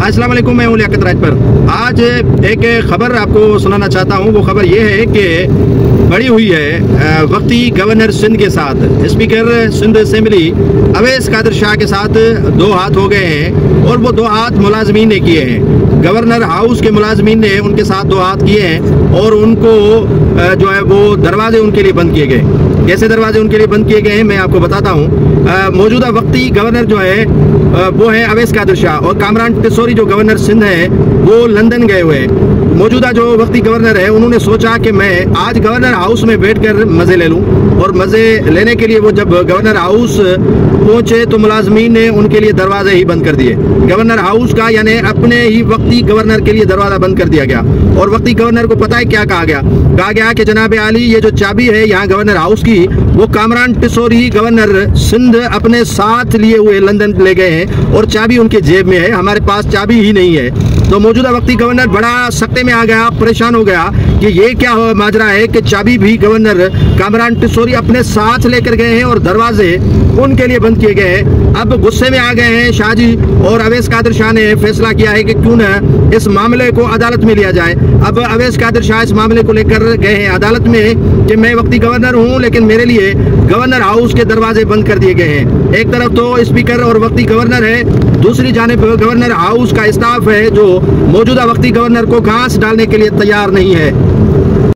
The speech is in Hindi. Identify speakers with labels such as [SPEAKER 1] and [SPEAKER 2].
[SPEAKER 1] अस्सलाम वालेकुम, मैं हूं लियाकत राज पर। आज एक खबर आपको सुनाना चाहता हूं। वो खबर ये है कि बड़ी हुई है वक्ती गवर्नर सिंध के साथ, स्पीकर सिंध असेंबली अवैस कादिर शाह के साथ दो हाथ हो गए हैं और वो दो हाथ मुलाजमीन ने किए हैं। गवर्नर हाउस के मुलाजमीन ने उनके साथ दो हाथ किए हैं और उनको जो है वो दरवाजे उनके लिए बंद किए गए। कैसे दरवाजे उनके लिए बंद किए गए हैं मैं आपको बताता हूँ। मौजूदा वक्ती गवर्नर जो है वो है अवैस कादिर शाह और कामरान टिसोरी जो गवर्नर सिंध है वो लंदन गए हुए हैं। मौजूदा जो वक्ती गवर्नर है उन्होंने सोचा कि मैं आज गवर्नर हाउस में बैठकर मजे ले लूं, और मजे लेने के लिए वो जब गवर्नर हाउस पहुंचे तो मुलाजमीन ने उनके लिए दरवाजे ही बंद कर दिए। गवर्नर हाउस का यानी अपने ही वक्ती गवर्नर के लिए दरवाजा बंद कर दिया गया। और वक्ती गवर्नर को पता है क्या कहा गया कि जनाब आली, ये जो चाबी है यहाँ गवर्नर हाउस की वो कामरान टिसोरी गवर्नर सिंध अपने साथ लिए हुए लंदन ले गए हैं और चाबी उनके जेब में है, हमारे पास चाबी ही नहीं है। तो मौजूदा वक्ती गवर्नर बड़ा सख्ते में आ गया, परेशान हो गया कि ये क्या माजरा है कि चाबी भी गवर्नर कामरान टिसोरी अपने साथ लेकर गए हैं और दरवाजे उनके लिए बंद किए गए हैं। अब गुस्से में आ गए हैं शाहजी और अवैस कादिर शाह ने फैसला किया है कि क्यों न इस मामले को अदालत में लिया जाए। अब अवैस कादिर शाह इस मामले को लेकर गए हैं अदालत में कि मैं वक्ती गवर्नर हूं लेकिन मेरे लिए गवर्नर हाउस के दरवाजे बंद कर दिए गए हैं। एक तरफ तो स्पीकर और वक्ती गवर्नर है, दूसरी जानिब गवर्नर हाउस का स्टाफ है जो मौजूदा वक्ती गवर्नर को घास डालने के लिए तैयार नहीं है।